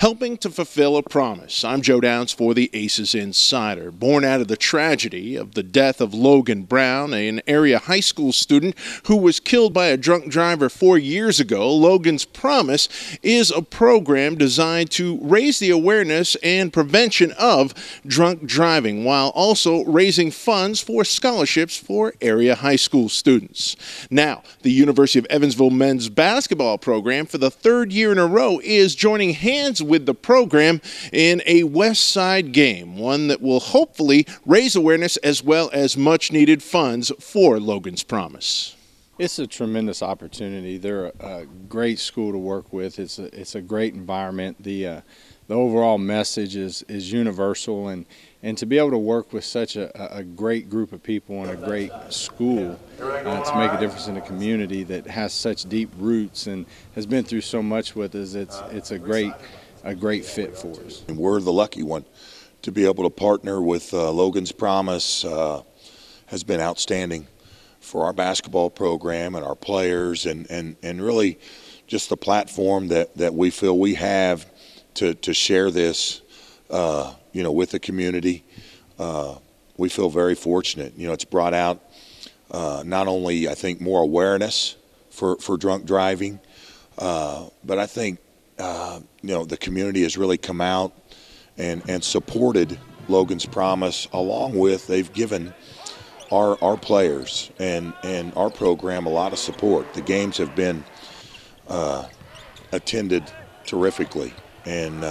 Helping to fulfill a promise. I'm Joe Downs for the ACES Insider. Born out of the tragedy of the death of Logan Brown, an area high school student who was killed by a drunk driver 4 years ago, Logan's Promise is a program designed to raise the awareness and prevention of drunk driving while also raising funds for scholarships for area high school students. Now, the University of Evansville men's basketball program for the third year in a row is joining hands with the program in a West Side game, one that will hopefully raise awareness as well as much needed funds for Logan's Promise. It's a tremendous opportunity. They're a great school to work with. It's a great environment. The overall message is universal, and to be able to work with such a great group of people and a great school to make a difference in a community that has such deep roots and has been through so much with us, it's a great fit for us. And we're the lucky one to be able to partner with Logan's Promise. Has been outstanding for our basketball program and our players, and really just the platform that we feel we have to share this with the community. We feel very fortunate. It's brought out not only, I think, more awareness for drunk driving, but I think the community has really come out and supported Logan's Promise, along with they've given our players and our program a lot of support. The games have been attended terrifically, and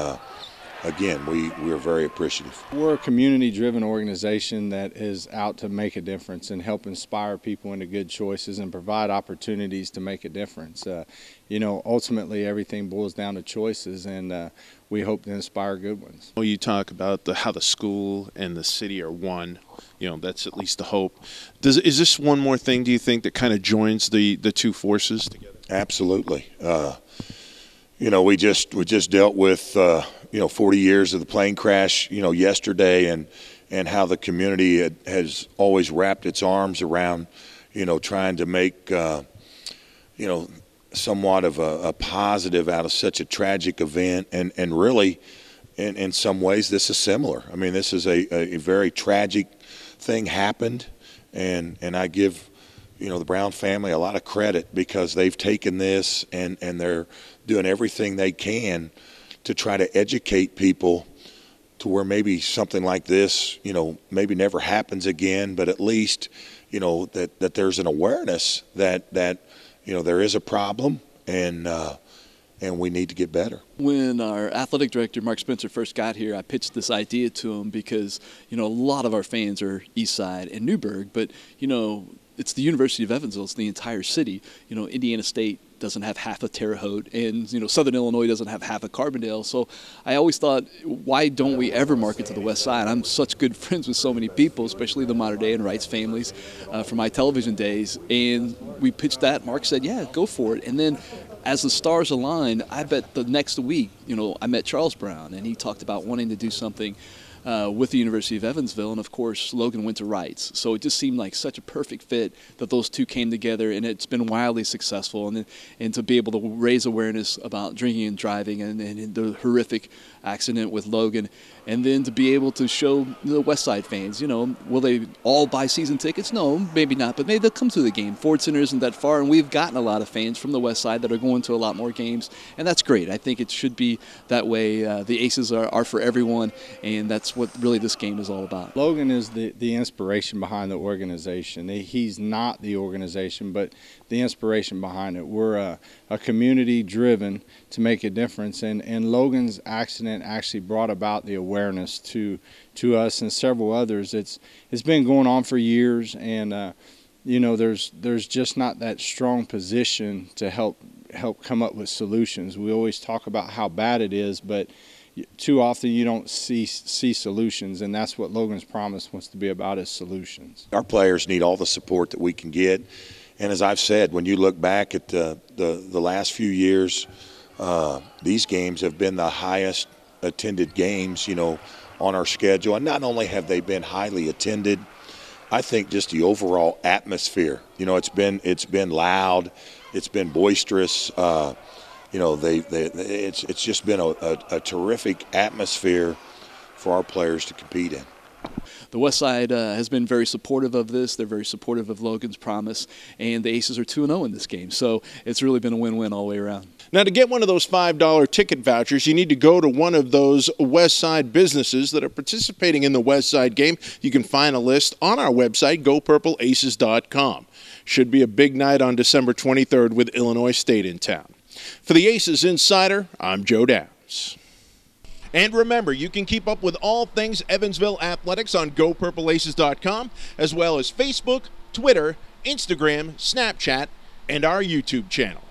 again, we are very appreciative. We're a community-driven organization that is out to make a difference and help inspire people into good choices and provide opportunities to make a difference. Ultimately everything boils down to choices, and we hope to inspire good ones. Well, you talk about how the school and the city are one. That's at least the hope. Is this one more thing, do you think, that kind of joins the two forces together? Absolutely. We just dealt with 40 years of the plane crash yesterday, and how the community has always wrapped its arms around trying to make somewhat of a positive out of such a tragic event, and really in some ways this is similar. I mean, this is a very tragic thing happened, and I give the Brown family a lot of credit, because they've taken this and they're doing everything they can to try to educate people to where maybe something like this, maybe never happens again, but at least, that there's an awareness that there is a problem, and we need to get better. When our athletic director, Mark Spencer, first got here, I pitched this idea to him because, a lot of our fans are East Side and Newburgh, but, it's the University of Evansville, it's the entire city. Indiana State doesn't have half of Terre Haute, and Southern Illinois doesn't have half of Carbondale. So I always thought, why don't we ever market to the West Side? I'm such good friends with so many people, especially the Mater Dei and Wrights families from my television days. And we pitched that. Mark said, yeah, go for it. And then as the stars aligned, I bet the next week, I met Charles Brown, and he talked about wanting to do something with the University of Evansville, and of course Logan went to Wrights. So it just seemed like such a perfect fit that those two came together, and it's been wildly successful. And to be able to raise awareness about drinking and driving and the horrific accident with Logan, and then to be able to show the West Side fans, will they all buy season tickets? No, maybe not, but maybe they'll come to the game. Ford Center isn't that far, and we've gotten a lot of fans from the West Side that are going to a lot more games, and that's great. I think it should be that way. The ACES are for everyone, and that's what really this game is all about. Logan is the inspiration behind the organization. He's not the organization, but the inspiration behind it. We're a community driven to make a difference, and Logan's accident actually brought about the awareness to us and several others. It's been going on for years, and there's just not that strong position to help come up with solutions. We always talk about how bad it is, but too often you don't see solutions, and that's what Logan's Promise wants to be about, is solutions. Our players need all the support that we can get, and as I've said, when you look back at the last few years, these games have been the highest attended games on our schedule, and not only have they been highly attended, I think just the overall atmosphere, it's been loud, it's been boisterous. it's just been a terrific atmosphere for our players to compete in. The West Side has been very supportive of this. They're very supportive of Logan's Promise, and the Aces are 2-0 in this game. So it's really been a win-win all the way around. Now, to get one of those $5 ticket vouchers, you need to go to one of those West Side businesses that are participating in the West Side game. You can find a list on our website, gopurpleaces.com. Should be a big night on December 23rd with Illinois State in town. For the Aces Insider, I'm Joe Downs. And remember, you can keep up with all things Evansville athletics on gopurpleaces.com, as well as Facebook, Twitter, Instagram, Snapchat, and our YouTube channel.